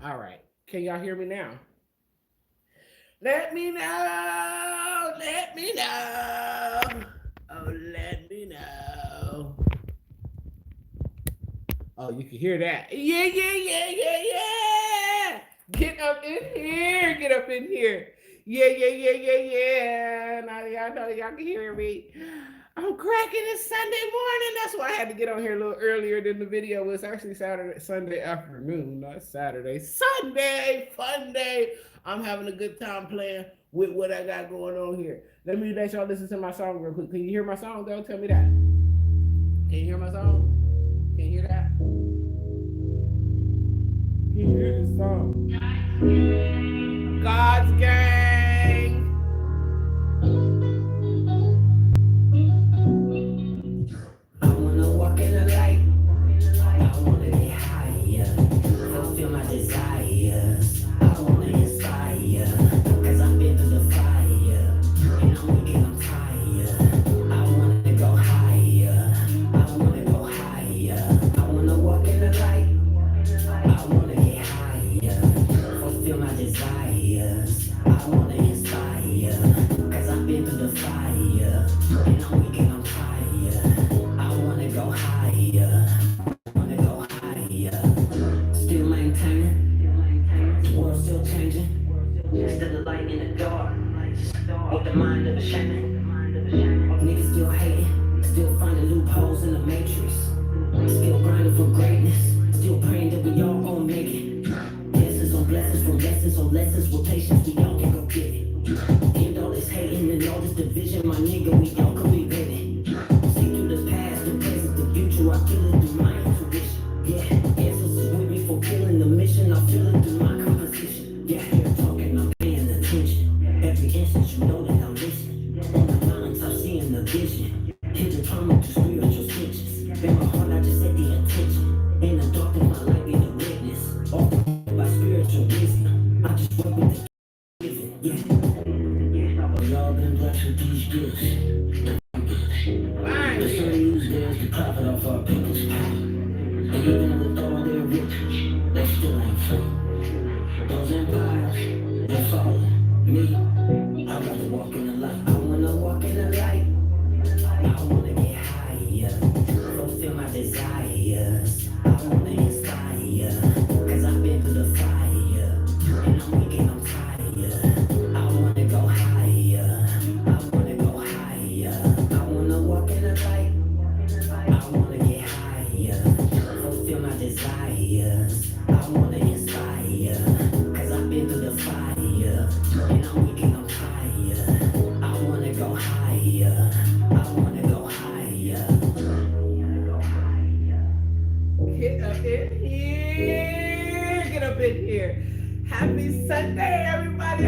All right. Can y'all hear me now? Let me know. Let me know. Oh, let me know. Oh, you can hear that. Yeah, yeah, yeah, yeah, yeah. Get up in here. Get up in here. Yeah, yeah, yeah, yeah, yeah. Now y'all know y'all can hear me. I'm cracking. It's Sunday morning. That's why I had to get on here a little earlier than the video was. Actually Saturday, Sunday afternoon, not Saturday. Sunday, fun day. I'm having a good time playing with what I got going on here. Let me let y'all listen to my song real quick. Can you hear my song though? Tell me that. Can you hear my song? Can you hear that? Can you hear the song? God's gang. I wanna walk in the light. I wanna get higher. Fulfill my desires. I wanna inspire. Cause I've been through the fire. And I'm weak and I'm tired. I wanna go higher. I wanna go higher. I wanna walk in the light. I wanna get higher. Fulfill my desires. I wanna inspire. Cause I've been through the fire. And I'm weak and I'm tired. I wanna go higher. Wanna go higher. Still maintaining. The world's still changing. Still the light in the dark. With the mind of a shaman. Niggas still hating. Still finding loopholes in the matrix. Still grinding for greatness. Still praying that we all gon' make it. Blessings on blessings from lessons on lessons with patience. We all can go get it. End all this hating and all this division, my nigga. We all could be winning. See through the past, the present, the future. I feel it through my intuition. Yeah, answers is with me fulfilling the mission. I feel it through my composition. Yeah, you're talking, I'm paying attention. Every instant, you know that I'm listening. On the lines, I'm seeing the vision. Hidden trauma to spiritual stitches. In my heart, I just set the intention. In the dark of my life, be the witness. All by spiritual wisdom. I just work with the giving. Yeah, we all been blessed with these gifts. The sun used theirs to profit off our people's power. And even with all their riches, they still ain't free. Those empires, they're falling. Me, I'd rather walk in the light. I wanna walk in the light. I wanna get higher. Fulfill my desires. I wanna inspire. Cause I've been through the fire. And I'm weak and I'm tired. I wanna go higher. I wanna go higher. I wanna walk in the light. I wanna get higher. Fulfill my desires. I wanna inspire. Cause I've been through the fire. And I'm weak and I'm tired. I wanna go higher. I wanna go higher. Get up in here. Get up in here. Happy Sunday, everybody.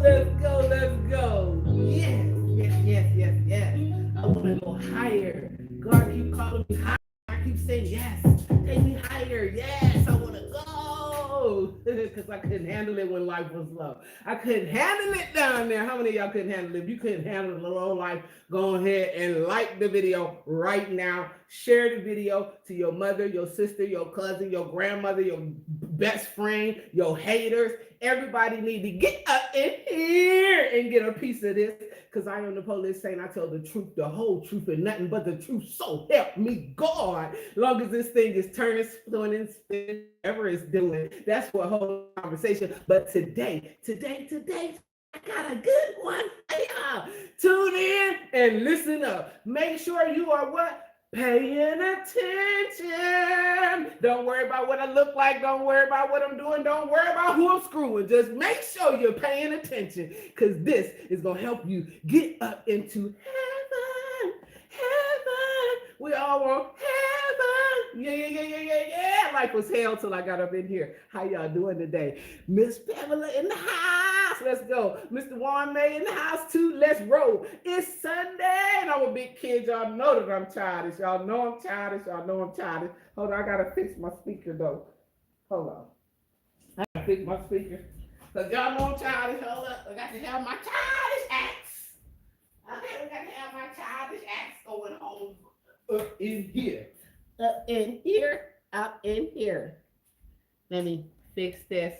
Let's go. Let's go. Yes, yes, yes, yes, yes. I want to go higher. God keep calling me higher. I keep saying yes. Take me higher. Yes, I want to go. Because I couldn't handle it when life was low. I couldn't handle it down there. How many of y'all couldn't handle it? If you couldn't handle the low life, go ahead and like the video right now. Share the video to your mother, your sister, your cousin, your grandmother, your best friend, your haters. Everybody need to get up in here and get a piece of this. Because I am the police saying I tell the truth, the whole truth, and nothing but the truth. So help me God. Long as this thing is turning, spinning, spinning, whatever it's doing. That's what whole conversation. But today, I got a good one. Yeah. Tune in and listen up. Make sure you are what? Paying attention. Don't worry about what I look like. Don't worry about what I'm doing. Don't worry about who I'm screwing. Just make sure you're paying attention because this is going to help you get up into heaven. Heaven. We all want heaven. Yeah, yeah, yeah, yeah, yeah, yeah. Life was hell till I got up in here. How y'all doing today? Miss Pamela in the house. Let's go. Mr. Juan May in the house too. Let's roll. It's Sunday and I'm a big kid. Y'all know that I'm childish. Y'all know I'm childish. Y'all know I'm childish. Hold on. I got to fix my speaker though. Hold on. I got to fix my speaker. Because y'all know I'm childish. Hold up. I got to have my childish acts. Okay, we got to have my childish acts going on up in here. Up in here. Up in here. Let me fix this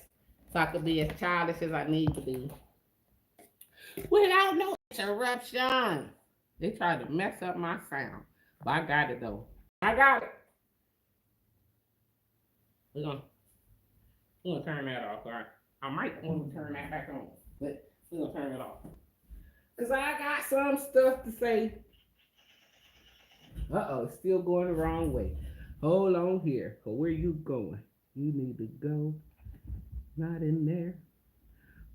so I can be as childish as I need to be without no interruption. They tried to mess up my sound, but I got it though. I got it. We're gonna, we're gonna turn that off. All right. I might want to turn that back on, but we're gonna turn it off. Cause I got some stuff to say. It's still going the wrong way. Hold on here. Where you going? You need to go. Not in there,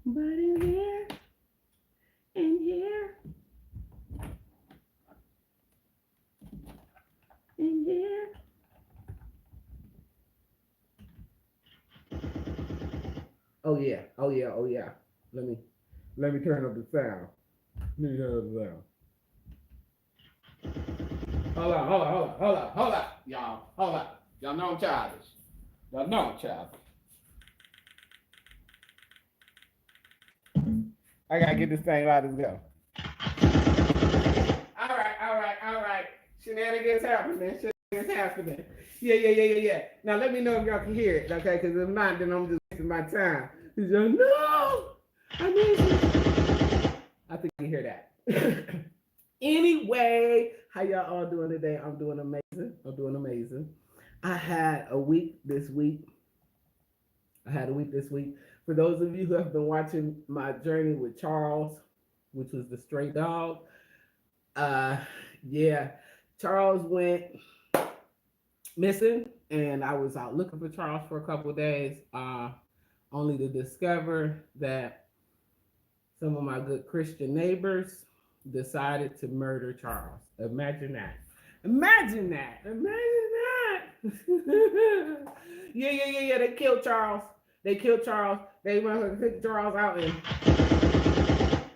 but in there, in here, in here. Oh yeah, oh yeah, oh yeah. Let me turn up the sound. Let me turn up the sound. Hold on, y'all. Hold on. Y'all know I'm childish. Y'all know I'm childish. I gotta get this thing out of go. All right. Shenanigans happening. Shenanigans happening. Yeah. Now let me know if y'all can hear it, okay? Because if not, then I'm just wasting my time. Y'all, no! I need you. I think you can hear that. Anyway, how y'all all doing today? I'm doing amazing. I had a week this week. For those of you who have been watching my journey with Charles, which was the stray dog, yeah, Charles went missing, and I was out looking for Charles for a couple of days, only to discover that some of my good Christian neighbors decided to murder Charles. Imagine that. Yeah. They killed Charles. They went to pick Charles out and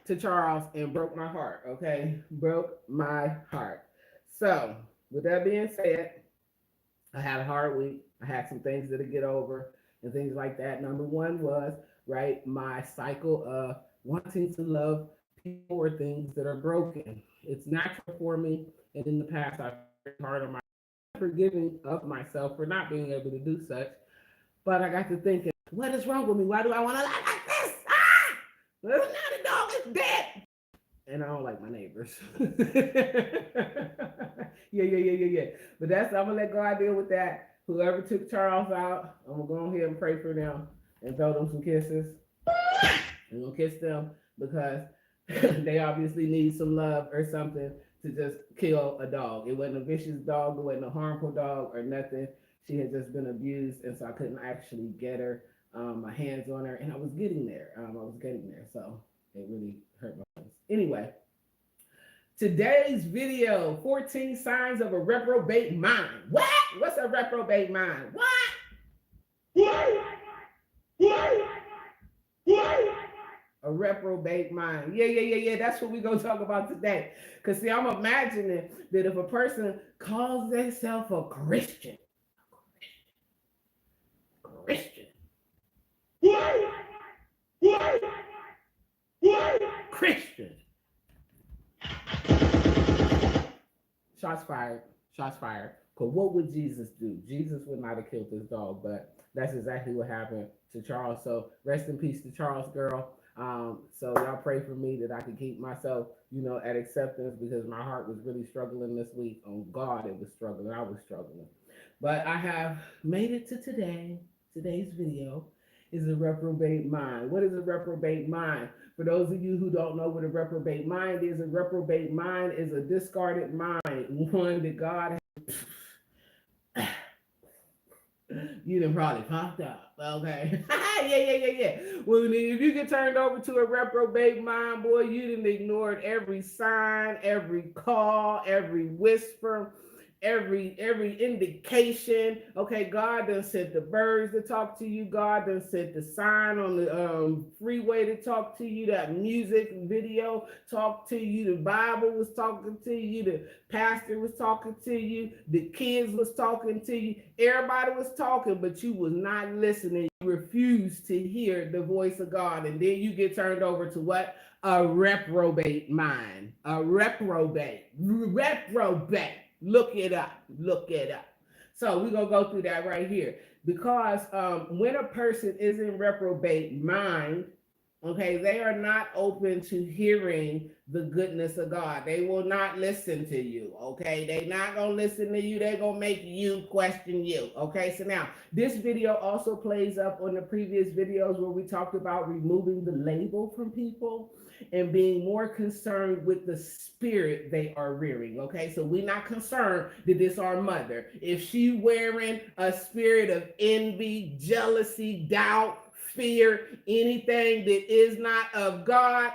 to Charles and broke my heart. Okay, broke my heart. So, with that being said, I had a hard week. I had some things to get over and things like that. Number one was right my cycle of wanting to love people or things that are broken. It's natural for me, and in the past I've worked hard on my forgiving of myself for not being able to do such. But I got to thinking, what is wrong with me? Why do I want to lie like this? Now the dog is dead. And I don't like my neighbors. Yeah. But I'm gonna let God deal with that. Whoever took Charles out, I'm gonna go ahead and pray for them and throw them some kisses. I'm gonna kiss them because they obviously need some love or something to just kill a dog. It wasn't a vicious dog, it wasn't a harmful dog or nothing. She had just been abused, and so I couldn't actually get her my hands on her, and I was getting there. So it really hurt my feelings. Anyway, today's video: 14 signs of a reprobate mind. What? What's a reprobate mind? What? A reprobate mind. Yeah. That's what we're gonna talk about today. Cause see, I'm imagining that if a person calls themselves a Christian, Christian. Shots fired. Cause what would Jesus do? Jesus would not have killed this dog, but that's exactly what happened to Charles. So rest in peace to Charles, girl. So y'all pray for me that I could keep myself, at acceptance because my heart was really struggling this week. On God, it was struggling. I was struggling. But I have made it to today. Today's video is a reprobate mind. What is a reprobate mind? For those of you who don't know what a reprobate mind is a discarded mind, one that God has. You done probably popped up, okay? Yeah. Well, if you get turned over to a reprobate mind, boy, you done ignored every sign, every call, every whisper, every indication. Okay, God done sent the birds to talk to you. God done sent the sign on the freeway to talk to you. That music video talked to you. The Bible was talking to you. The pastor was talking to you. The kids was talking to you. Everybody was talking, but you was not listening. You refused to hear the voice of God, and then you get turned over to what? A reprobate mind. A reprobate. Look it up. So we're gonna go through that right here. Because when a person is in reprobate mind, okay, they are not open to hearing the goodness of God. They will not listen to you. Okay, they not gonna listen to you. They gonna make you question you. Okay, so now this video also plays up on the previous videos where we talked about removing the label from people and being more concerned with the spirit they are rearing. Okay, so we're not concerned that this our mother. If she wearing a spirit of envy, jealousy, doubt, fear, anything that is not of God,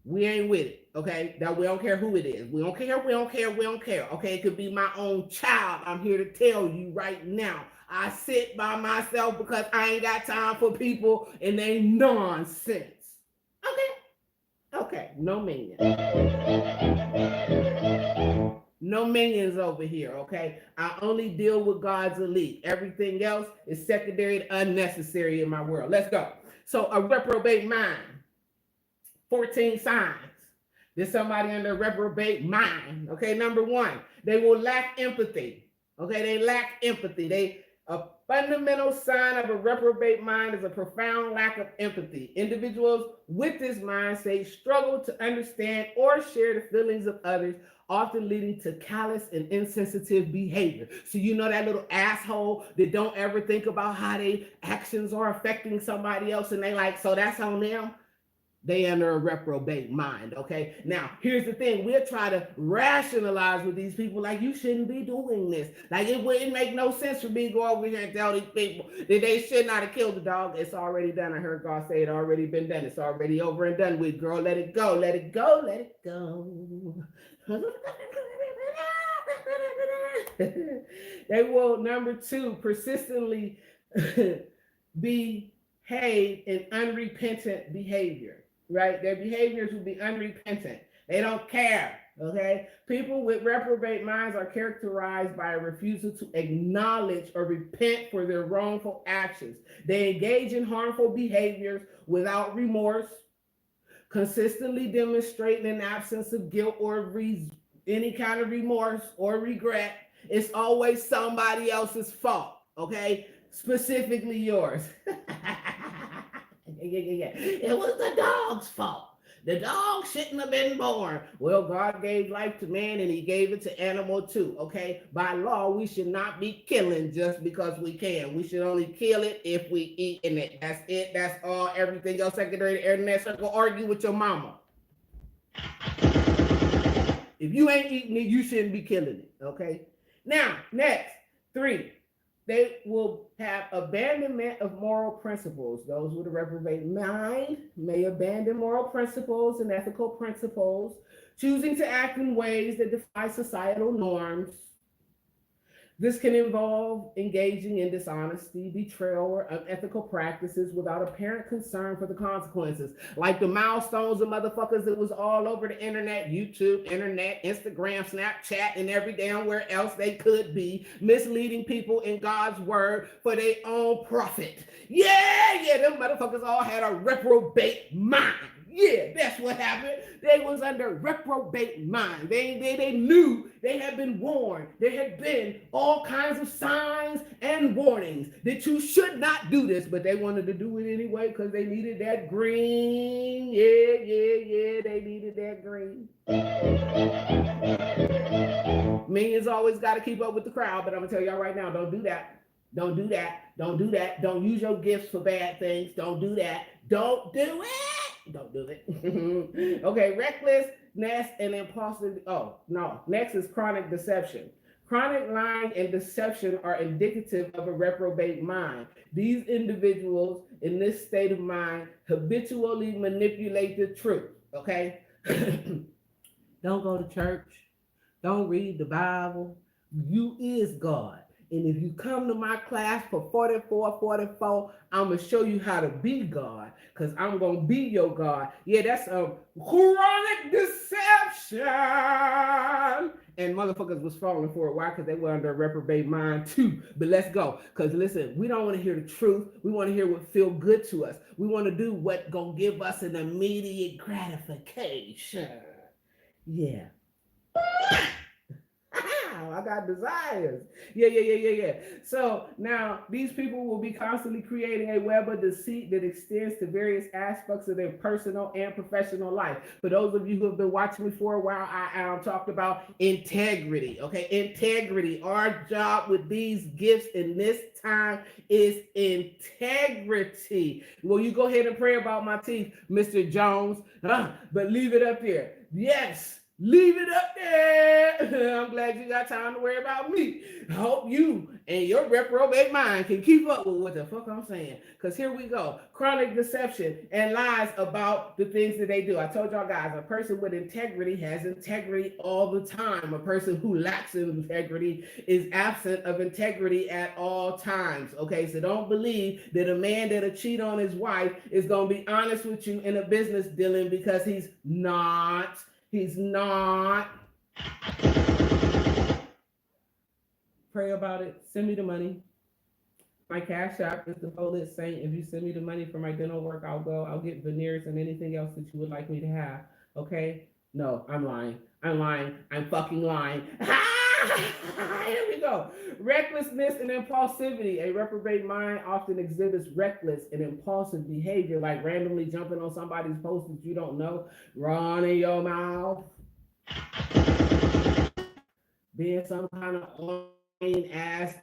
we ain't with it. Okay, that we don't care who it is. We don't care. We don't care. We don't care. Okay, it could be my own child. I'm here to tell you right now. I sit by myself because I ain't got time for people and they nonsense. Okay, okay, no minions. No minions over here, okay? I only deal with God's elite. Everything else is secondary and unnecessary in my world. Let's go. So a reprobate mind. 14 signs. There's somebody under a reprobate mind. Okay, number one, they will lack empathy. Okay, they lack empathy. A fundamental sign of a reprobate mind is a profound lack of empathy. Individuals with this mindset struggle to understand or share the feelings of others, often leading to callous and insensitive behavior. So you know that little asshole that don't ever think about how their actions are affecting somebody else, and they like, so that's on them. They under a reprobate mind, okay? Now, here's the thing. We'll try to rationalize with these people like, you shouldn't be doing this. Like, it wouldn't make no sense for me to go over here and tell these people that they should not have killed the dog. It's already done. I heard God say it already been done. It's already over and done with, girl. Let it go. Let it go. Let it go. They will, number two, persistently behave in unrepentant behavior. Right? Their behaviors will be unrepentant. They don't care. Okay? People with reprobate minds are characterized by a refusal to acknowledge or repent for their wrongful actions. They engage in harmful behaviors without remorse, consistently demonstrating an absence of guilt or any kind of remorse or regret. It's always somebody else's fault. Okay? Specifically yours. Yeah. It was the dog's fault. The dog shouldn't have been born. Well, God gave life to man and he gave it to animal too, okay? By law, we should not be killing just because we can. We should only kill it if we eating it. That's it. That's all. Everything else secondary to internet circle. Argue with your mama. If you ain't eating it, you shouldn't be killing it, okay? Now, next, 3. They will have abandonment of moral principles. Those with a reprobate mind may abandon moral principles and ethical principles, choosing to act in ways that defy societal norms. This can involve engaging in dishonesty, betrayal, or unethical practices without apparent concern for the consequences. Like the milestones of motherfuckers that was all over the internet, YouTube, internet, Instagram, Snapchat, and every damn where else they could be, misleading people in God's word for their own profit. Yeah, them motherfuckers all had a reprobate mind. Yeah, that's what happened. They was under reprobate mind. They knew, they had been warned. There had been all kinds of signs and warnings that you should not do this, but they wanted to do it anyway because they needed that green. Yeah, they needed that green. Minions always got to keep up with the crowd, but I'm going to tell y'all right now, don't do that. Don't do that. Don't do that. Don't use your gifts for bad things. Don't do that. Don't do it. Don't do it. Okay, recklessness and impulsive. Oh, no. Next is chronic deception. Chronic lying and deception are indicative of a reprobate mind. These individuals in this state of mind habitually manipulate the truth. Okay? Don't go to church. Don't read the Bible. You is God. And if you come to my class for 44, I'm going to show you how to be God, because I'm going to be your God. Yeah, that's a chronic deception. And motherfuckers was falling for it. Why? Because they were under a reprobate mind too. But let's go. Because listen, we don't want to hear the truth. We want to hear what feel good to us. We want to do what going to give us an immediate gratification. Yeah. I got desires. Yeah. So now these people will be constantly creating a web of deceit that extends to various aspects of their personal and professional life. For those of you who have been watching me for a while, I talked about integrity. Okay, integrity. Our job with these gifts in this time is integrity. Will you go ahead and pray about my teeth, Mr. Jones? But leave it up there. Yes, leave it up there. I'm glad you got time to worry about me. I hope you and your reprobate mind can keep up with what the fuck I'm saying. Because here we go. Chronic deception and lies about the things that they do. I told y'all guys, a person with integrity has integrity all the time. A person who lacks integrity is absent of integrity at all times. Okay, so don't believe that a man that'll cheat on his wife is going to be honest with you in a business dealing, because he's not. He's not. Pray about it. Send me the money. My cash app is the Holy Saint. If you send me the money for my dental work, I'll go. I'll get veneers and anything else that you would like me to have. Okay? No, I'm lying. I'm fucking lying. Here we go. Recklessness and impulsivity. A reprobate mind often exhibits reckless and impulsive behavior, like randomly jumping on somebody's post that you don't know, running your mouth, being some kind of online ass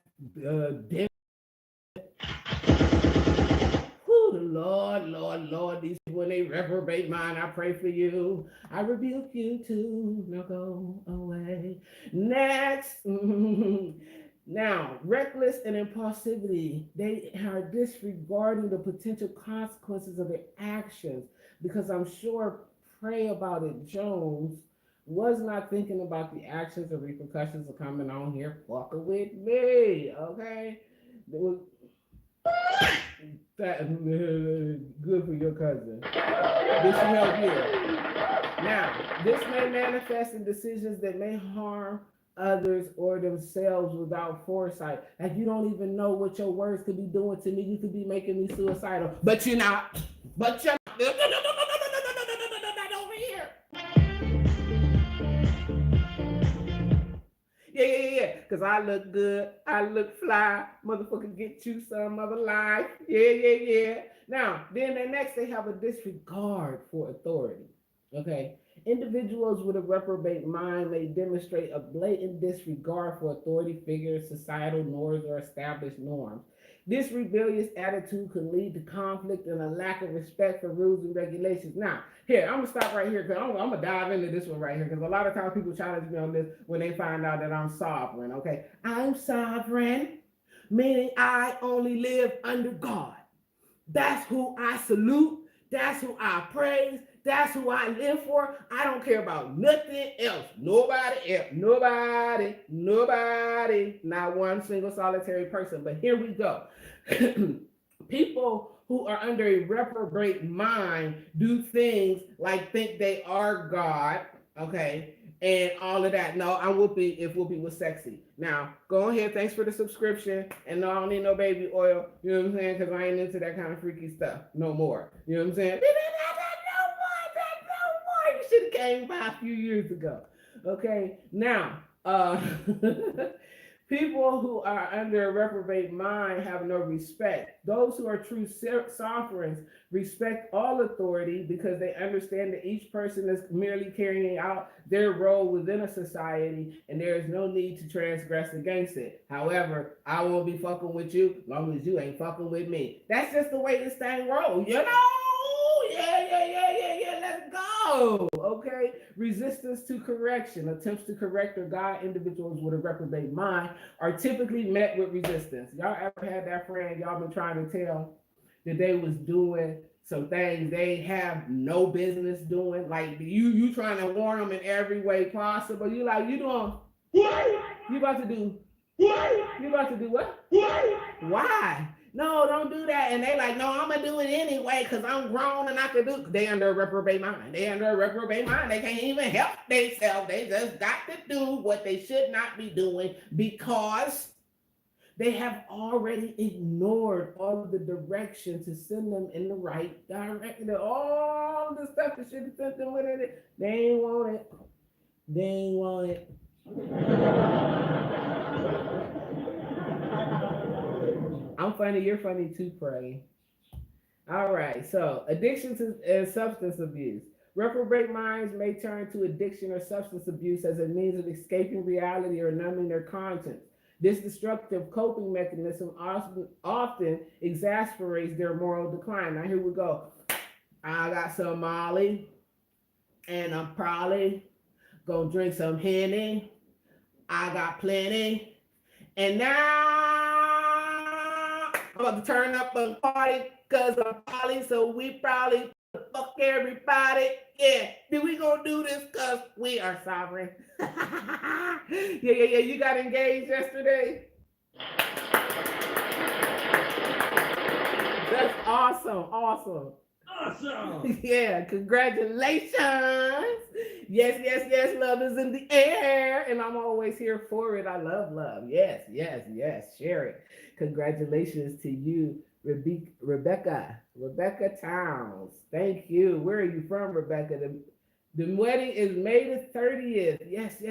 Lord, these people, when they reprobate mind, I pray for you. I rebuke you too. Now go away. Next. Now, reckless and impulsivity, they are disregarding the potential consequences of their actions, because I'm sure Pray About It Jones was not thinking about the actions or repercussions of coming on here fucking with me, okay? There was that good for your cousin. This should help you. Now, this may manifest in decisions that may harm others or themselves without foresight. Like, you don't even know what your words could be doing to me. You could be making me suicidal, but you're not. But you're not. No, not over here. Yeah. Because I look good. I look fly. Motherfucker, get you some other life. Yeah. Now, then the next, they have a disregard for authority. Okay. Individuals with a reprobate mind may demonstrate a blatant disregard for authority figures, societal norms, or established norms. This rebellious attitude can lead to conflict and a lack of respect for rules and regulations. Now, here, I'm going to stop right here, because I'm going to dive into this one right here, because a lot of times people challenge me on this when they find out that I'm sovereign, okay? I'm sovereign, meaning I only live under God. That's who I salute. That's who I praise. That's who I live for. I don't care about nothing else. Nobody else. Nobody. Not one single solitary person. But here we go. People who are under a reprobate mind do things like think they are God, okay, and all of that. No, I'm Whoopi if Whoopi was sexy. Now, go ahead. Thanks for the subscription. And no, I don't need no baby oil. You know what I'm saying? Because I ain't into that kind of freaky stuff no more. You know what I'm saying? You should have came by a few years ago. Okay. Now, people who are under a reprobate mind have no respect. Those who are true sovereigns respect all authority, because they understand that each person is merely carrying out their role within a society, and there is no need to transgress against it. However, I won't be fucking with you as long as you ain't fucking with me. That's just the way this thing rolls, you know? Yeah, let's go. Okay. Resistance to correction. Attempts to correct or guide individuals with a reprobate mind are typically met with resistance. Y'all ever had that friend y'all been trying to tell that they was doing some things they have no business doing? Like, you trying to warn them in every way possible. You like, you doing what? You about to do what? You about to do what? Why? No, don't do that. And they like, no, I'm gonna do it anyway because I'm grown and I can do. They under a reprobate mind. They can't even help themselves. They just got to do what they should not be doing because they have already ignored all of the direction to send them in the right direction. All the stuff that should have sent them with it, they ain't want it. I'm funny, you're funny too, Pray. All right, so addiction to and substance abuse. Reprobate minds may turn to addiction or substance abuse as a means of escaping reality or numbing their conscience. This destructive coping mechanism often exasperates their moral decline. Now, here we go. I got some Molly, and I'm probably gonna drink some Henny. I got plenty. And now I'm about to turn up a party because I'm Polly, so we probably fuck everybody. Yeah, then we gonna do this because we are sovereign. Yeah. You got engaged yesterday. That's awesome. Awesome. Awesome. Yeah, congratulations. Yes. Love is in the air, and I'm always here for it. I love love. Yes. Share it. Congratulations to you, Rebecca. Rebecca Towns. Thank you. Where are you from, Rebecca? The wedding is May the 30th. Yes.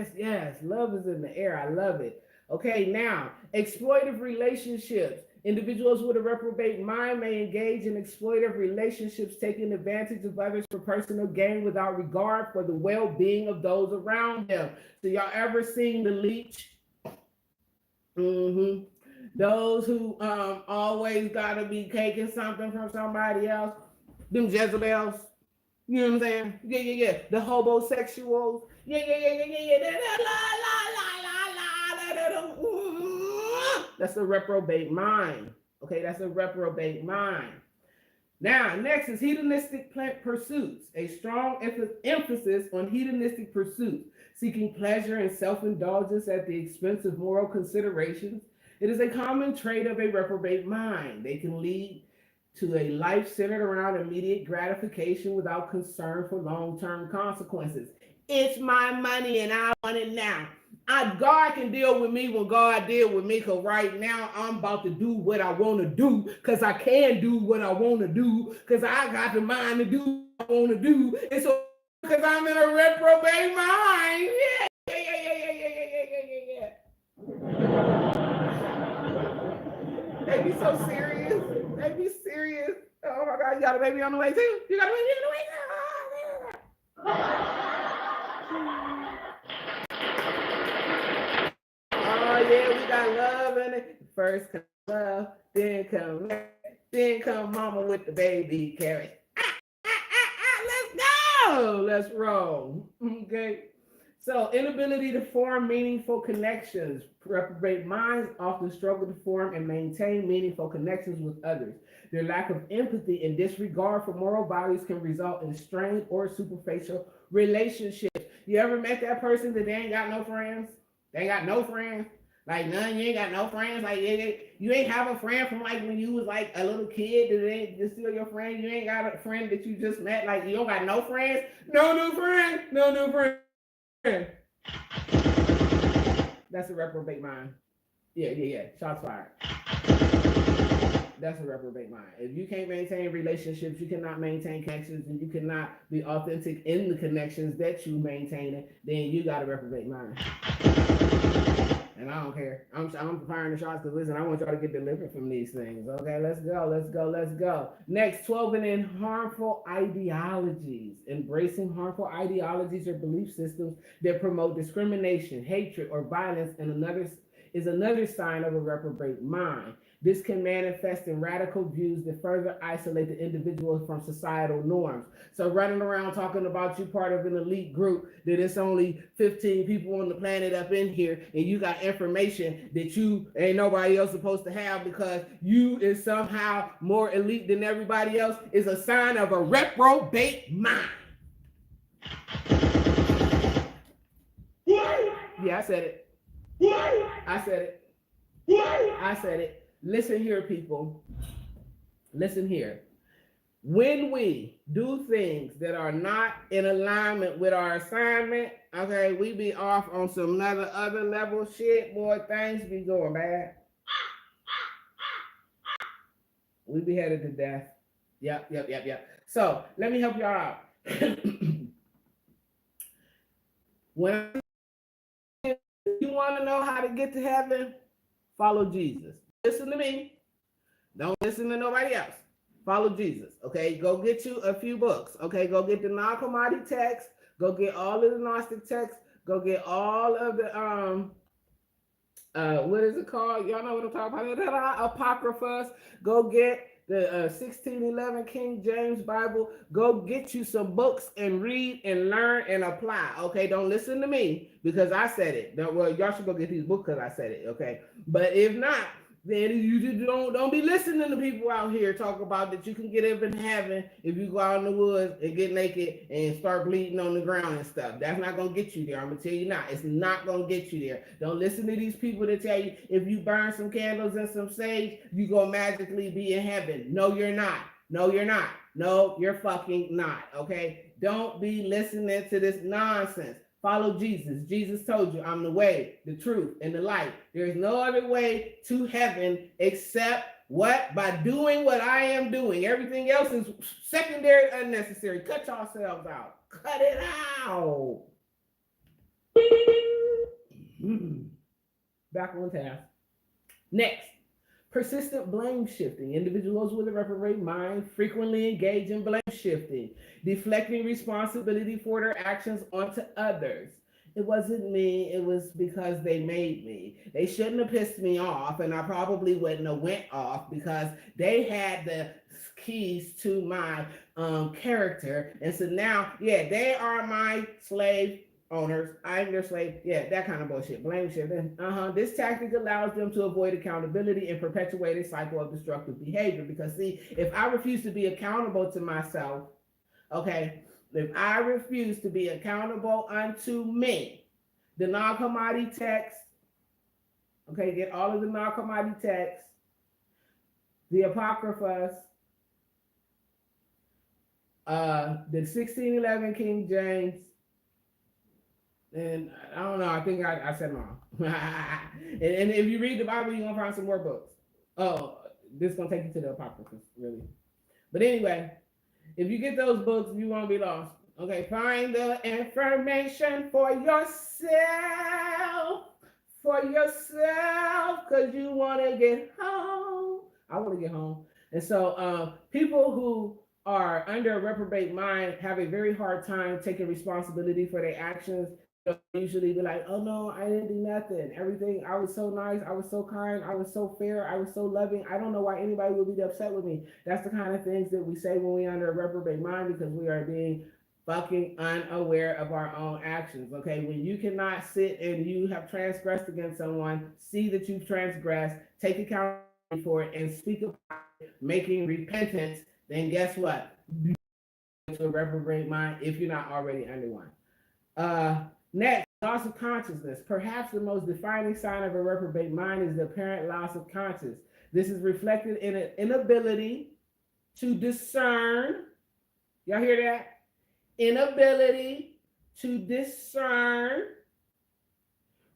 Love is in the air. I love it. Okay, now, exploitive relationships. Individuals with a reprobate mind may engage in exploitive relationships, taking advantage of others for personal gain without regard for the well-being of those around them. So y'all ever seen the leech? Mm-hmm. Those who always gotta be taking something from somebody else. Them Jezebels. You know what I'm saying? Yeah. The homosexuals. Yeah. That's a reprobate mind. Okay, that's a reprobate mind. Now, next is hedonistic pursuits, a strong emphasis on hedonistic pursuits, seeking pleasure and self-indulgence at the expense of moral considerations. It is a common trait of a reprobate mind. They can lead to a life centered around immediate gratification without concern for long-term consequences. It's my money and I want it now. God can deal with me when God deal with me, because right now I'm about to do what I want to do, because I can do what I want to do, because I got the mind to do what I want to do. And so, because I'm in a reprobate mind. Yeah. They be so serious. They be serious. Oh my God, you got a baby on the way too? You got a baby on the way too? Oh yeah, we got love in it. First come love, then come mama with the baby carrot. Let's go. Let's roll. Okay. So, inability to form meaningful connections. Reprobate minds often struggle to form and maintain meaningful connections with others. Their lack of empathy and disregard for moral values can result in strained or superficial relationships. You ever met that person that they ain't got no friends? They ain't got no friends. Like none, you ain't got no friends. Like you ain't have a friend from like when you was like a little kid that ain't just still your friend. You ain't got a friend that you just met. Like you don't got no friends. No new friends. No new friends. That's a reprobate mind. Yeah. Shots fired. That's a reprobate mind. If you can't maintain relationships, you cannot maintain connections, and you cannot be authentic in the connections that you maintain, then you got a reprobate mind. And I don't care. I'm firing the shots because listen, I want y'all to get delivered from these things. Okay, let's go. Next, 12 and in harmful ideologies. Embracing harmful ideologies or belief systems that promote discrimination, hatred, or violence, and another sign of a reprobate mind. This can manifest in radical views that further isolate the individual from societal norms. So running around talking about you part of an elite group, that it's only 15 people on the planet up in here, and you got information that you ain't nobody else supposed to have because you is somehow more elite than everybody else, is a sign of a reprobate mind. Yeah, I said it. Listen here, people. Listen here. When we do things that are not in alignment with our assignment, okay, we be off on some other level shit, boy, things be going bad. We be headed to death. Yep. So let me help y'all out. When want to know how to get to heaven? Follow Jesus. Listen to me. Don't listen to nobody else. Follow Jesus. Okay, go get you a few books. Okay, go get the non-commodity text. Go get all of the Gnostic texts. Go get all of the what is it called? Y'all know what I'm talking about? Apocryphas. Go get the 1611 King James Bible. Go get you some books and read and learn and apply. Okay, don't listen to me because I said it. Well, y'all should go get these books because I said it. Okay, but if not, then you just don't be listening to people out here talk about that you can get up in heaven if you go out in the woods and get naked and start bleeding on the ground and stuff. That's not gonna get you there. I'm gonna tell you now. It's not gonna get you there. Don't listen to these people that tell you if you burn some candles and some sage, you gonna magically be in heaven. No, you're not. No, you're not. No, you're fucking not. Okay? Don't be listening to this nonsense. Follow Jesus. Jesus told you, I'm the way, the truth, and the light. There is no other way to heaven except what? By doing what I am doing. Everything else is secondary, unnecessary. Cut yourselves out. Cut it out. Back on task. Next. Persistent blame shifting. Individuals with a reprobate mind frequently engage in blame shifting, deflecting responsibility for their actions onto others. It wasn't me, it was because they made me. They shouldn't have pissed me off, and I probably wouldn't have went off because they had the keys to my character. And so now, yeah, they are my slave owners. I'm their slave. Yeah, that kind of bullshit. Blame shifting. This tactic allows them to avoid accountability and perpetuate a cycle of destructive behavior. Because see, if I refuse to be accountable to myself, okay, if I refuse to be accountable unto me, the non-commodity text, okay, get all of the non-commodity text, the apocryphas, the 1611 King James, and I don't know, I think I said them all. and if you read the Bible, you're going to find some more books. Oh, this is going to take you to the Apocryphas, really. But anyway, if you get those books, you won't be lost. Okay, find the information for yourself, because you want to get home. I want to get home. And so people who are under a reprobate mind have a very hard time taking responsibility for their actions. They'll usually be like, oh no, I didn't do nothing. Everything, I was so nice, I was so kind, I was so fair, I was so loving. I don't know why anybody would be upset with me. That's the kind of things that we say when we're under a reprobate mind because we are being fucking unaware of our own actions. Okay, when you cannot sit and you have transgressed against someone, see that you've transgressed, take accountability for it, and speak about it, making repentance, then guess what? You to a reprobate mind if you're not already under one. Next, loss of consciousness. Perhaps the most defining sign of a reprobate mind is the apparent loss of consciousness. This is reflected in an inability to discern. Y'all hear that? Inability to discern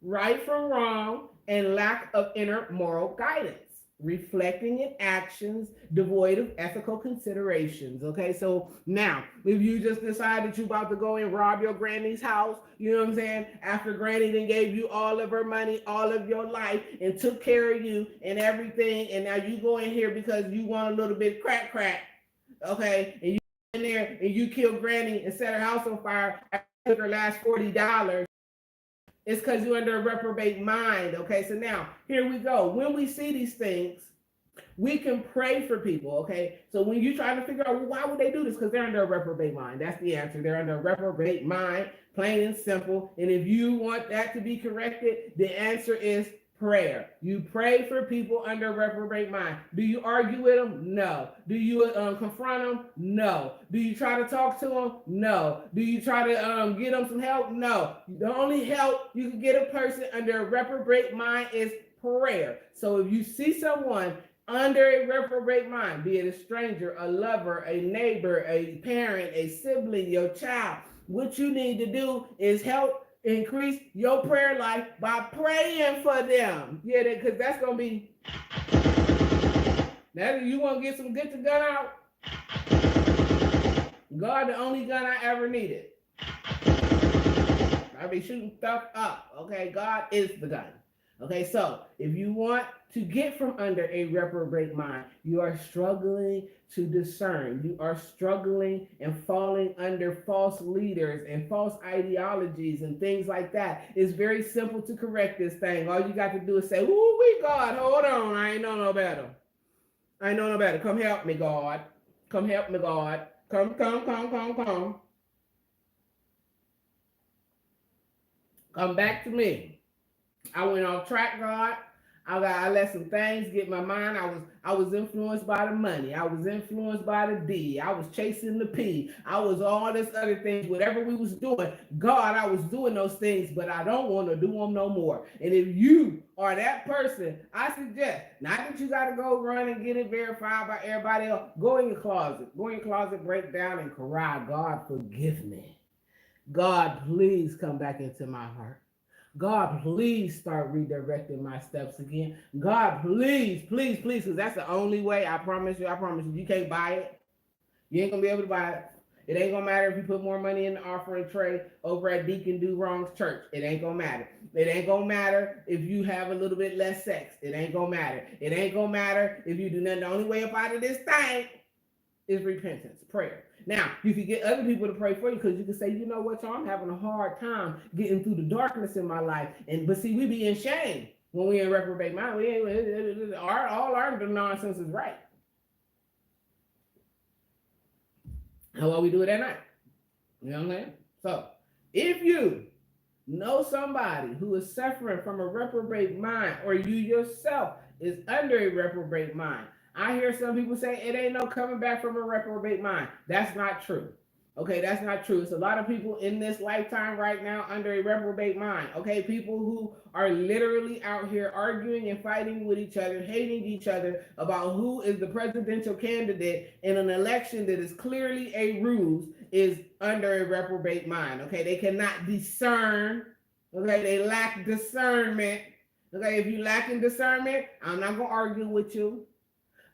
right from wrong and lack of inner moral guidance, reflecting in actions devoid of ethical considerations. Okay, so now if you just decide that you're about to go and rob your granny's house, you know what I'm saying, after granny then gave you all of her money all of your life and took care of you and everything, and now you go in here because you want a little bit crack, okay, and you in there and you kill granny and set her house on fire and took her last $40. It's because you're under a reprobate mind. Okay, so now here we go. When we see these things, we can pray for people. Okay, so when you're trying to figure out, well, why would they do this? Because they're under a reprobate mind. That's the answer. They're under a reprobate mind, plain and simple. And if you want that to be corrected, the answer is prayer. You pray for people under reprobate mind. Do you argue with them? No. Do you confront them? No. Do you try to talk to them? No. Do you try to get them some help? No. The only help you can get a person under a reprobate mind is prayer. So if you see someone under a reprobate mind, be it a stranger, a lover, a neighbor, a parent, a sibling, your child, what you need to do is help increase your prayer life by praying for them. Yeah, because that's going to be, that you want to get some get the gun out? God, the only gun I ever needed. I be shooting stuff up. Okay, God is the gun. Okay, so if you want to get from under a reprobate mind, you are struggling to discern. You are struggling and falling under false leaders and false ideologies and things like that. It's very simple to correct this thing. All you got to do is say, "Ooh, we God, hold on, I ain't know no better. I ain't know no better. Come help me, God. Come help me, God. Come. Come back to me. I went off track, God. I let some things get my mind. I was influenced by the money. I was influenced by the D. I was chasing the P. I was all this other things. Whatever we was doing, God, I was doing those things, but I don't want to do them no more. And if you are that person, I suggest not that you got to go run and get it verified by everybody else. Go in your closet. Go in your closet, break down, and cry. God, forgive me. God, please come back into my heart. God, please start redirecting my steps again. God, please, because that's the only way. I promise you, you can't buy it. You ain't gonna be able to buy it. It ain't gonna matter if you put more money in the offering tray over at Deacon Do Wrong's church. It ain't gonna matter. It ain't gonna matter if you have a little bit less sex. It ain't gonna matter. It ain't gonna matter if you do nothing. The only way up out of this thing is repentance, prayer. Now, you can get other people to pray for you because you can say, you know what, y'all, I'm having a hard time getting through the darkness in my life. But see, we be in shame when we in reprobate mind. We ain't, all our nonsense is right. How about we do it at night? You know what I'm saying? So, if you know somebody who is suffering from a reprobate mind, or you yourself is under a reprobate mind, I hear some people say it ain't no coming back from a reprobate mind. That's not true. Okay, that's not true. It's a lot of people in this lifetime right now under a reprobate mind. Okay, people who are literally out here arguing and fighting with each other, hating each other about who is the presidential candidate in an election that is clearly a ruse, is under a reprobate mind. Okay, they cannot discern. Okay, they lack discernment. Okay, if you lack in discernment, I'm not gonna argue with you.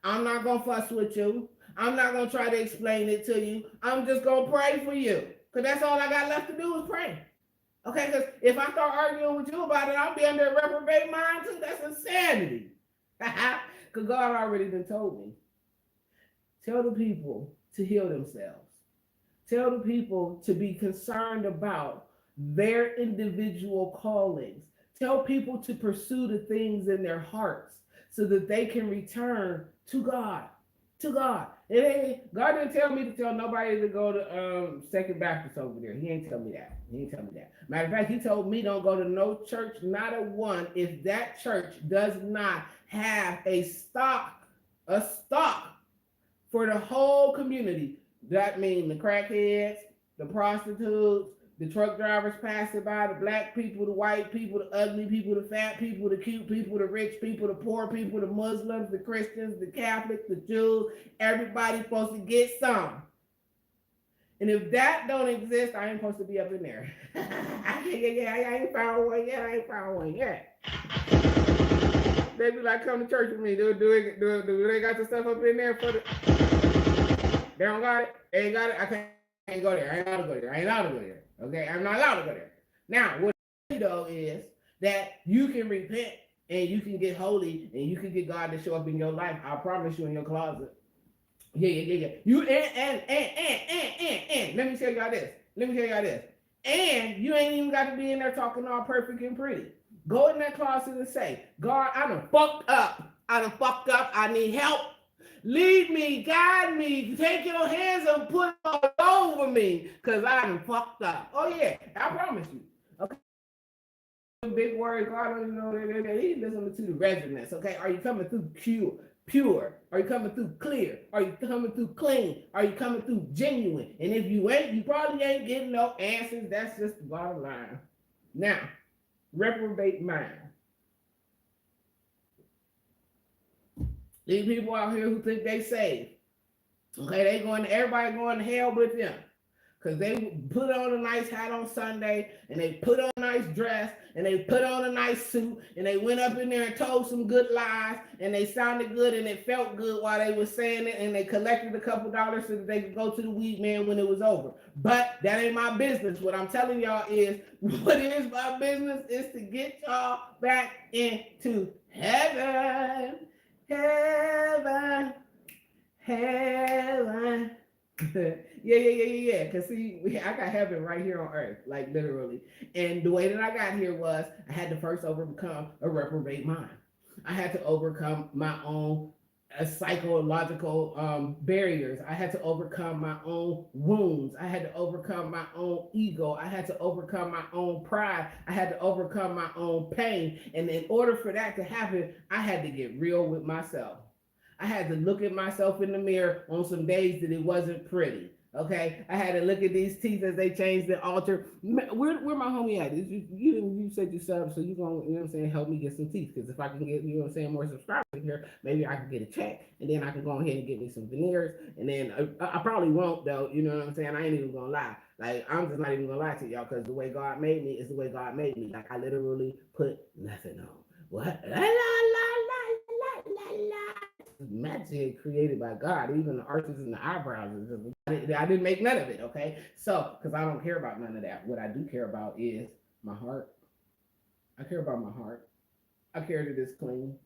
I'm not going to fuss with you. I'm not going to try to explain it to you. I'm just going to pray for you. Because that's all I got left to do is pray. Okay, because if I start arguing with you about it, I'll be under a reprobate mind too. That's insanity. Because God already done told me. Tell the people to heal themselves. Tell the people to be concerned about their individual callings. Tell people to pursue the things in their hearts so that they can return to God. To God. God didn't tell me to tell nobody to go to Second Baptist over there. He ain't tell me that. Matter of fact, he told me don't go to no church, not a one, if that church does not have a stock for the whole community. That means the crackheads, the prostitutes, the truck drivers passing by, the black people, the white people, the ugly people, the fat people, the cute people, the rich people, the poor people, the Muslims, the Christians, the Catholics, the Jews. Everybody's supposed to get some. And if that don't exist, I ain't supposed to be up in there. I ain't found one yet. They be like, come to church with me. Do they got the stuff up in there for the... They don't got it? They ain't got it? I can't go there. I ain't allowed to go there. Okay, I'm not allowed to go there. Now, what I know is that you can repent and you can get holy and you can get God to show up in your life. I promise you, in your closet. Yeah. You and let me tell y'all this. And you ain't even got to be in there talking all perfect and pretty. Go in that closet and say, God, I done fucked up. I need help. Lead me, guide me, take your hands and put it all over me, because I done fucked up. Oh, yeah, I promise you. Okay. Big word, God, he's listening to the resonance, okay? Are you coming through pure? Are you coming through clear? Are you coming through clean? Are you coming through genuine? And if you ain't, you probably ain't getting no answers. That's just the bottom line. Now, reprobate mind. These people out here who think they saved. Okay, everybody going to hell with them. Because they put on a nice hat on Sunday, and they put on a nice dress, and they put on a nice suit, and they went up in there and told some good lies, and they sounded good, and it felt good while they were saying it, and they collected a couple dollars so that they could go to the weed man when it was over. But that ain't my business. What I'm telling y'all is, what is my business is to get y'all back into heaven, heaven, heaven. yeah. Cause see, I got heaven right here on earth, like literally. And the way that I got here was I had to first overcome a reprobate mind. I had to overcome my own psychological barriers. I had to overcome my own wounds. I had to overcome my own ego. I had to overcome my own pride. I had to overcome my own pain. And in order for that to happen, I had to get real with myself. I had to look at myself in the mirror on some days that it wasn't pretty. Okay, I had to look at these teeth as they changed and altered. Where my homie at? You said you subbed, so you gonna, you know what I'm saying, help me get some teeth. Because if I can get, you know what I'm saying, more subscribers here, maybe I can get a check, and then I can go ahead and get me some veneers. And then I probably won't though. You know what I'm saying? I ain't even gonna lie. Like, I'm just not even gonna lie to y'all, because the way God made me is the way God made me. Like, I literally put nothing on. What? La la la la la la la. Magic created by God. Even the arches and the eyebrows. I didn't make none of it, okay? So, because I don't care about none of that. What I do care about is my heart. I care about my heart. I care that it's clean.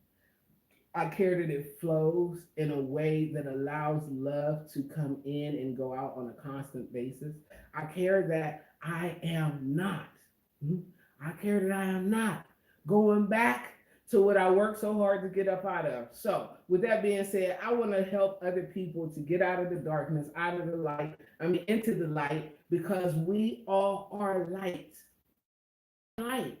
I care that it flows in a way that allows love to come in and go out on a constant basis. I care that I am not. I care that I am not going back to what I worked so hard to get up out of. So, with that being said, I want to help other people to get out of the darkness, out of the light, into the light, because we all are light. Light.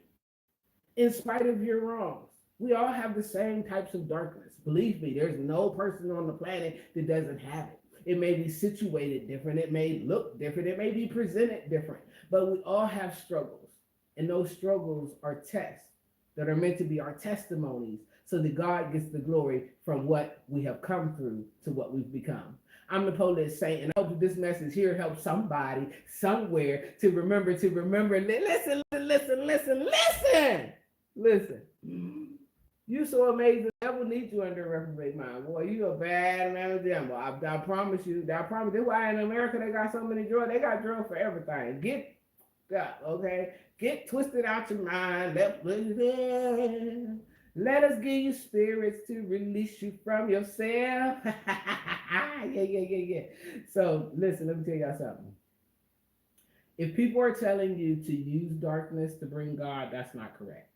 In spite of your wrongs. We all have the same types of darkness. Believe me, there's no person on the planet that doesn't have it. It may be situated different. It may look different. It may be presented different. But we all have struggles. And those struggles are tests that are meant to be our testimonies, so that God gets the glory from what we have come through to what we've become. I'm the Polish Saint, and I hope this message here helps somebody somewhere to remember. Listen. You so amazing. The devil needs you under a reprobate mind. Boy, you a bad man with them. I promise you. I promise. That's why in America they got so many drugs. They got drugs for everything. Okay? Get twisted out your mind. Let us give you spirits to release you from yourself. yeah. So, listen, let me tell y'all something. If people are telling you to use darkness to bring God, that's not correct.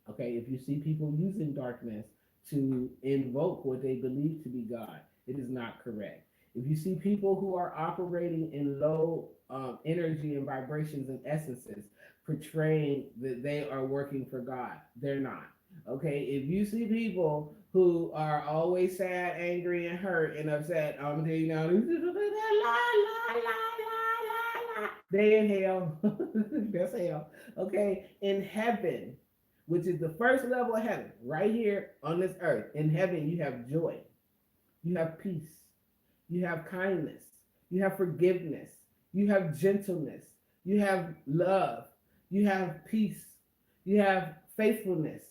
Okay? If you see people using darkness to invoke what they believe to be God, it is not correct. If you see people who are operating in low energy and vibrations and essences, portraying that they are working for God, they're not. Okay, if you see people who are always sad, angry, and hurt and upset, they in hell. That's hell. Okay, in heaven, which is the first level of heaven, right here on this earth. In heaven, you have joy, you have peace, you have kindness, you have forgiveness, you have gentleness, you have love, you have peace, you have faithfulness,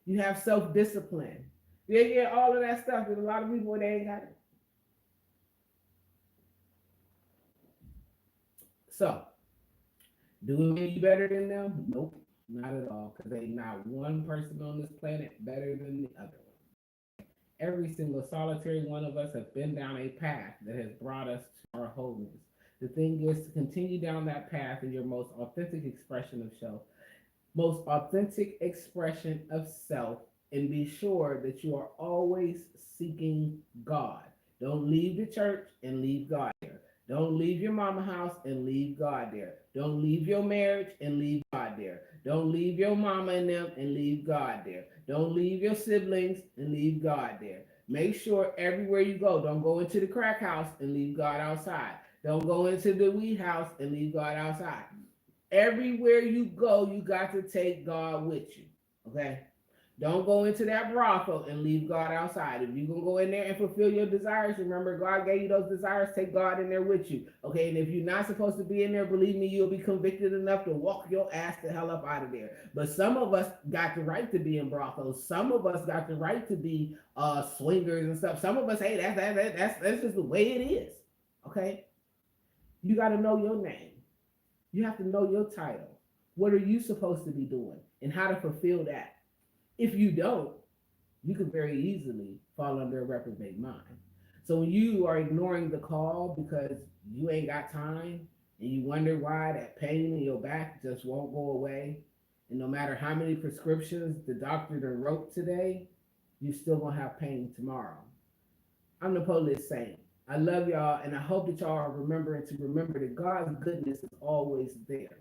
you have self-discipline. Yeah, all of that stuff that a lot of people, they ain't got it. So, do we make you better than them? Nope, not at all, because ain't not one person on this planet better than the other one. Every single solitary one of us have been down a path that has brought us to our wholeness. The thing is to continue down that path in your most authentic expression of self, and be sure that you are always seeking God. Don't leave the church and leave God there. Don't leave your mama house and leave God there. Don't leave your marriage and leave God there. Don't leave your mama and them and leave God there. Don't leave your siblings and leave God there. Make sure everywhere you go, don't go into the crack house and leave God outside. Don't go into the weed house and leave God outside. Everywhere you go, you got to take God with you. Okay? Don't go into that brothel and leave God outside. If you're gonna go in there and fulfill your desires, remember God gave you those desires. Take God in there with you, okay? And if you're not supposed to be in there, believe me, you'll be convicted enough to walk your ass the hell up out of there. But some of us got the right to be in brothels. Some of us got the right to be swingers and stuff. Some of us, hey, that's just the way it is, okay? You got to know your name. You have to know your title. What are you supposed to be doing, and how to fulfill that? If you don't, you could very easily fall under a reprobate mind. So when you are ignoring the call because you ain't got time and you wonder why that pain in your back just won't go away, and no matter how many prescriptions the doctor done wrote today, you still gonna have pain tomorrow. I'm the police saint. I love y'all, and I hope that y'all are remembering to remember that God's goodness is always there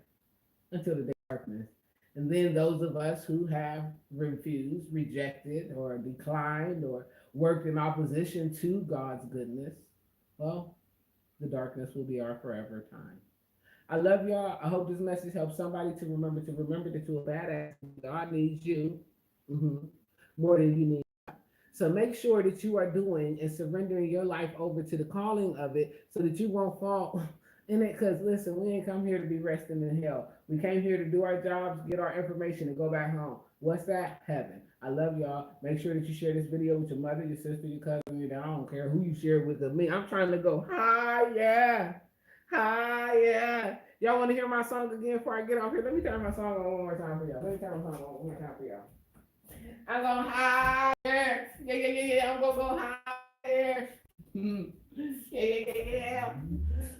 until the day of darkness. And then those of us who have refused, rejected, or declined, or worked in opposition to God's goodness, well, the darkness will be our forever time. I love y'all. I hope this message helps somebody to remember that you're a badass. God needs you more than you need. So make sure that you are doing and surrendering your life over to the calling of it so that you won't fall in it. Because listen, we ain't come here to be resting in hell. We came here to do our jobs, get our information, and go back home. What's that? Heaven. I love y'all. Make sure that you share this video with your mother, your sister, your cousin, your dad. I don't care who you share it with. Me, I'm trying to go higher. Higher. Y'all want to hear my song again before I get off here? Let me turn my song on one more time for y'all. Let me turn my song on one more time for y'all. I'm going higher. Yeah. I'm going to go higher. Yeah.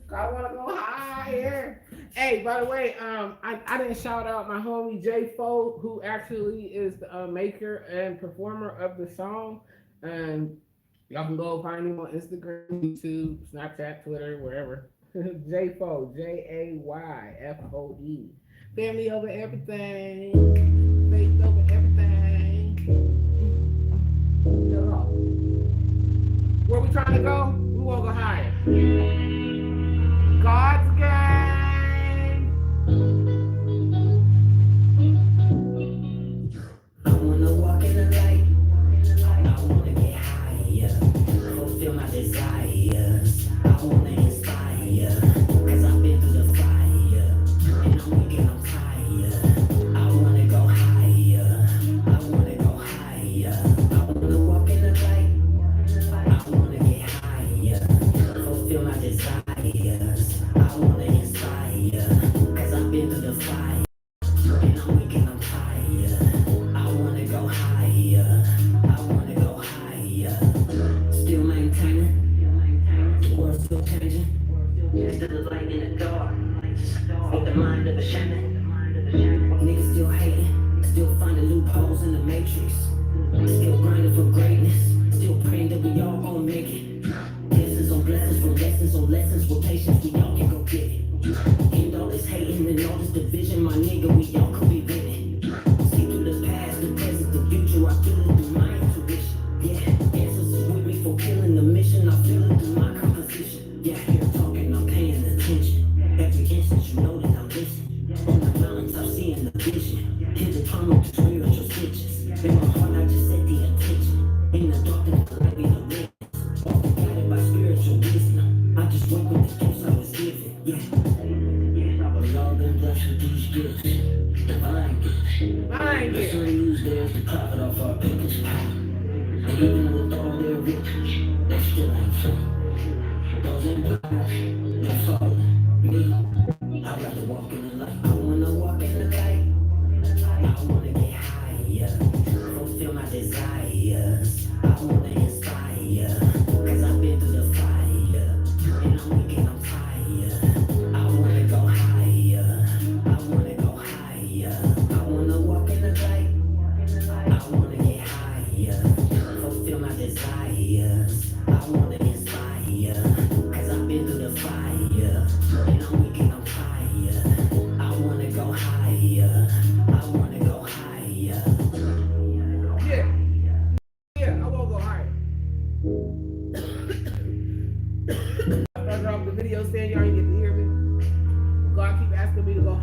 I want to go higher. Hey, by the way, I didn't shout out my homie J Fo, who actually is the maker and performer of the song. And y'all can go find him on Instagram, YouTube, Snapchat, Twitter, wherever. J Fo, Jayfoe. Family over everything. Faith over everything. Where we trying to go? We want to go higher. God's gang. I wanna walk in the light. I wanna get higher. Fulfill my desires. I wanna inspire. Cause I've been through the fire. And I'm weak and I'm tired. I wanna go higher. I wanna go higher. I wanna walk in the light. I wanna get higher. Fulfill my desires. I wanna inspire. Cause I've been through the fire. And I'm weak and I'm tired. I wanna go higher. I wanna go higher. Still maintaining. The world's still changing. Still the light in the dark. With the mind of a shaman. Niggas still hating. Still finding loopholes in the matrix. Still grinding for greatness. Still praying that we all gon' make it. Blessings on blessings from lessons on lessons. With patience, we all can go get it. End all this hating and all this division, my nigga, we all could be winning. See through the past, the present, the future, I feel it through my intuition. Yeah, answers is with me fulfilling the mission, I feel it through my composition. Yeah, here talking, I'm paying attention. Every instant you know that I'm listening. On the mountains, I'm seeing the vision. Hear the tunnel with spiritual stitches. In my heart, I just set the intention. In the darkness, the light be the witness. Walking guided by spiritual wisdom. I just work with the gifts I was given. Yeah. We've all been blessed with these gifts. Divine gifts. The sun used theirs to profit off our people's power. And even with all their riches, they still ain't free. Those empires, they're falling. Me, I'd rather walk in the light. I wanna walk in the light. I wanna get higher. Fulfill my desires. I wanna inspire. Cause I've been through the fire. And I'm weak and I'm tired. I wanna go higher. I wanna go higher. I wanna walk in the light. I wanna get higher. Fulfill my desires. I wanna inspire. Cause I've been through the fire.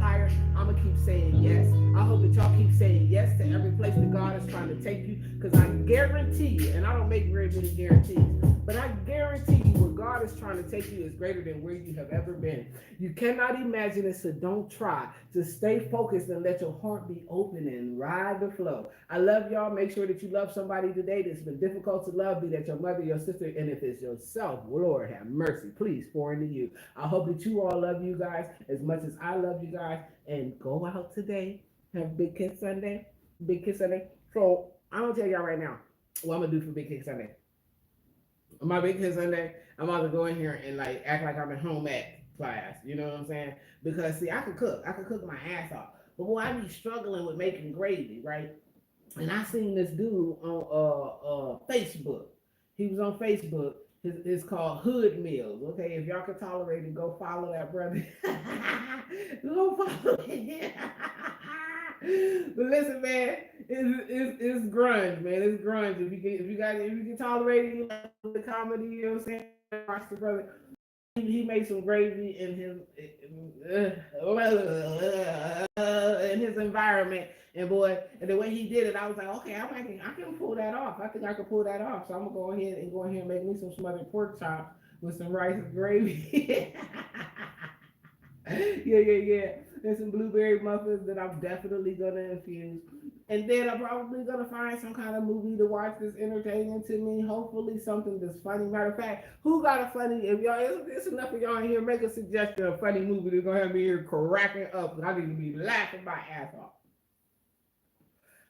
higher. I'm gonna keep saying yes. I hope that y'all keep saying yes to every place that God is trying to take you, because I guarantee you, and I don't make very many guarantees, but I guarantee you where God is trying to take you is greater than where you have ever been. You cannot imagine it, so don't try. Just stay focused and let your heart be open and ride the flow. I love y'all. Make sure that you love somebody today that's been difficult to love, be that your mother, your sister, and if it's yourself, Lord have mercy. Please pour into you. I hope that you all love you guys as much as I love you guys, and go out today. Have Big Kiss Sunday. Big Kiss Sunday. So I'm gonna tell y'all right now what I'm gonna do for Big Kiss Sunday. My Big Kiss Sunday, I'm about to go in here and like act like I'm in home ec class. You know what I'm saying? Because see, I can cook. I can cook my ass off. But boy, I be struggling with making gravy, right? And I seen this dude on Facebook. He was on Facebook. It's called Hood Meals. Okay, if y'all can tolerate it, go follow that brother. Go follow him. But listen, man, it's grunge, man. It's grunge. If you can tolerate it, you like the comedy, you know what I'm saying? Watch the brother. He made some gravy in his environment, and boy, and the way he did it, I was like, okay, I can pull that off. I think I can pull that off. So I'm gonna go ahead and make me some smothered pork chops with some rice and gravy. Yeah. And some blueberry muffins that I'm definitely gonna infuse. And then I'm probably gonna find some kind of movie to watch that's entertaining to me. Hopefully something that's funny. Matter of fact, who got a funny? If y'all, it's enough of y'all in here, make a suggestion of a funny movie that's gonna have me here cracking up. I need to be laughing my ass off.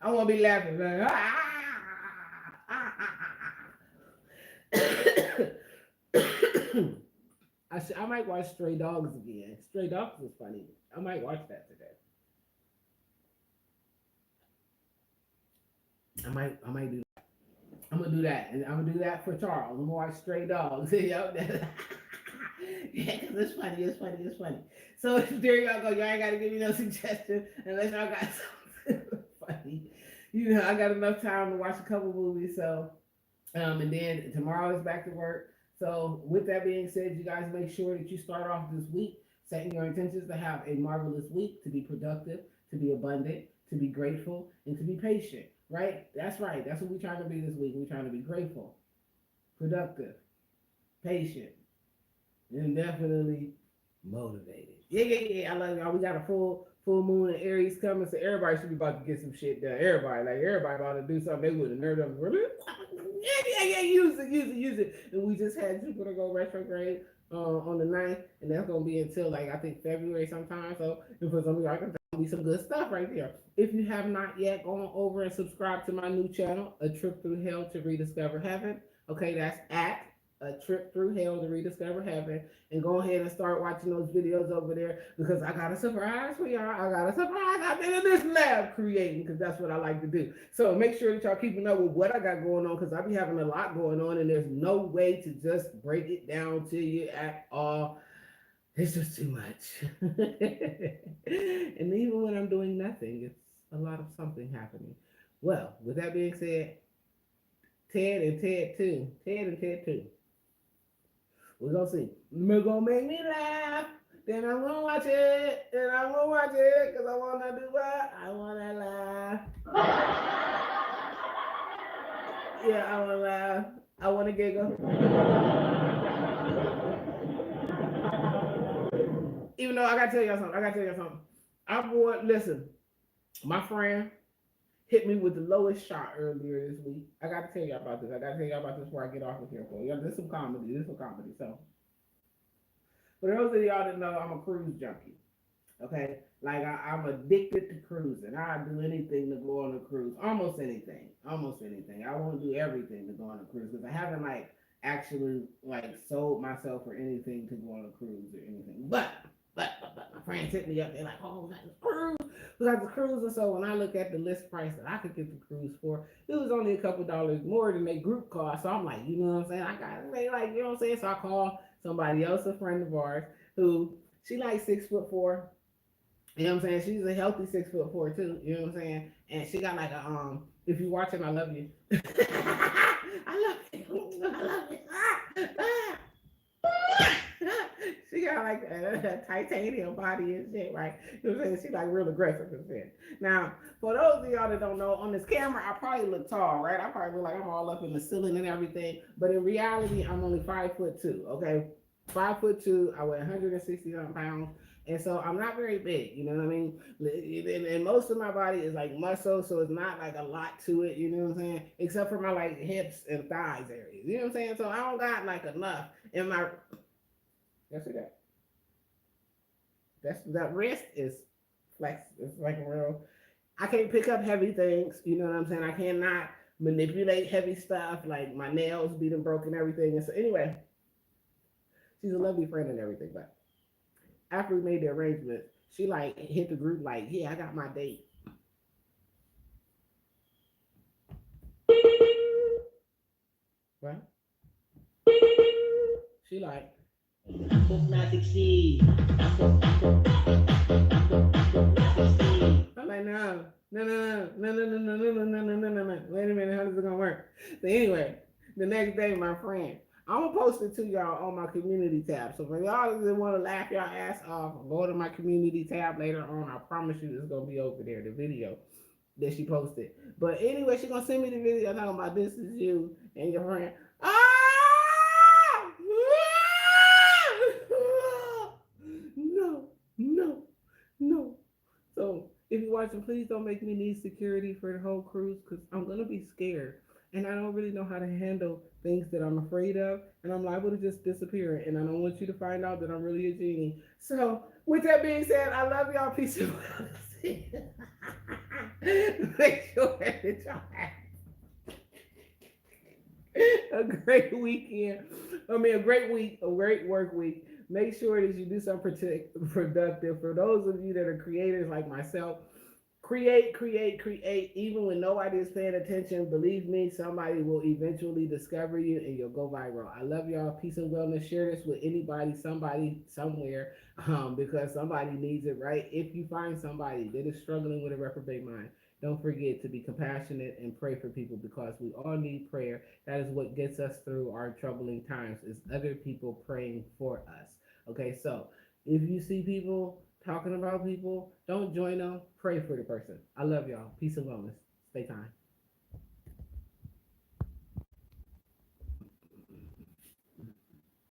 I want to be laughing like I might watch Stray Dogs again. Stray Dogs is funny. I might watch that today. I might do that. I'm gonna do that, and I'm gonna do that for Charles. I'm gonna watch Stray Dogs. Yeah, because it's funny. It's funny. So there y'all go. Y'all ain't gotta give me no suggestion unless y'all got something funny. You know, I got enough time to watch a couple movies. So, and then tomorrow is back to work. So with that being said, you guys make sure that you start off this week setting your intentions to have a marvelous week, to be productive, to be abundant, to be grateful, and to be patient. Right? That's right. That's what we're trying to be this week. We're trying to be grateful, productive, patient, and definitely motivated. Yeah. I love y'all. We got a full moon in Aries coming, so everybody should be about to get some shit done. Everybody about to do something. They would have nerd up. Yeah. Use it. And we just had Jupiter go retrograde on the 9th, and that's gonna be until like I think February sometime. So if for some of y'all, gonna be some good stuff right there. If you have not yet, gone over and subscribe to my new channel, A Trip Through Hell to Rediscover Heaven. Okay, that's at A Trip Through Hell to Rediscover Heaven. And go ahead and start watching those videos over there, because I got a surprise for y'all. I got a surprise. I've been in this lab creating, because that's what I like to do. So make sure that y'all keeping up with what I got going on, because I be having a lot going on, and there's no way to just break it down to you at all. It's just too much. And even when I'm doing nothing, it's a lot of something happening. Well, with that being said, Ted and Ted 2. We're gonna see. You're gonna make me laugh. Then I'm gonna watch it. Because I wanna do what? I wanna laugh. Yeah, I wanna laugh. I wanna giggle. Even though I gotta tell y'all something. Listen, my friend hit me with the lowest shot earlier this week. I gotta tell y'all about this. Before I get off of here for you. This is some comedy. So, for those of y'all that know, I'm a cruise junkie. Okay, like I'm addicted to cruising. I do anything to go on a cruise. Almost anything. I won't do everything to go on a cruise, because I haven't like actually like sold myself for anything to go on a cruise or anything. But my friends hit me up. They're like, "Oh, we got the cruise." And so when I look at the list price that I could get the cruise for, it was only a couple dollars more than their group cost. So I'm like, you know what I'm saying? I got to pay, like, you know what I'm saying? So I call somebody else, a friend of ours, who she like 6'4". You know what I'm saying? She's a healthy 6'4" too. You know what I'm saying? And she got like a if you're watching, I love you. I love you. She got like a titanium body and shit, right? You know what I'm saying? She like real aggressive and shit. Now, for those of y'all that don't know, on this camera, I probably look tall, right? I probably look like I'm all up in the ceiling and everything. But in reality, I'm only 5'2", okay? 5'2", I weigh 160 pounds. And so I'm not very big, you know what I mean? And most of my body is like muscle, so it's not like a lot to it, you know what I'm saying? Except for my like hips and thighs areas, you know what I'm saying? So I don't got like enough in my. That's it. That wrist is flex. It's like a real. I can't pick up heavy things. You know what I'm saying? I cannot manipulate heavy stuff. Like my nails being broken, everything. And so anyway, she's a lovely friend and everything. But after we made the arrangements, she like hit the group like, yeah, I got my date. Well, she like, I hope not succeed. I'm like, no, no, no, no, no, no, no, no, no, no, no, no, no, no. Wait a minute, how is it gonna work? So anyway, the next day, my friend, I'm gonna post it to y'all on my community tab. So for y'all that want to laugh y'all ass off, go to my community tab later on. I promise you, it's gonna be over there. The video that she posted. But anyway, she gonna send me the video talking about this is you and your friend. Ah! No, no, no. So if you're watching, please don't make me need security for the whole cruise because I'm gonna be scared and I don't really know how to handle things that I'm afraid of, and I'm liable to just disappear. And I don't want you to find out that I'm really a genie. So with that being said, I love y'all. Peace and blessings. Make sure that y'all have a great weekend. I mean, a great week, a great work week. Make sure that you do something productive. For those of you that are creators like myself, create, create, create. Even when nobody is paying attention, believe me, somebody will eventually discover you and you'll go viral. I love y'all. Peace and wellness. Share this with anybody, somebody, somewhere, because somebody needs it, right? If you find somebody that is struggling with a reprobate mind, don't forget to be compassionate and pray for people because we all need prayer. That is what gets us through our troubling times is other people praying for us. Okay, so if you see people talking about people, don't join them. Pray for the person. I love y'all. Peace and wellness. Stay kind.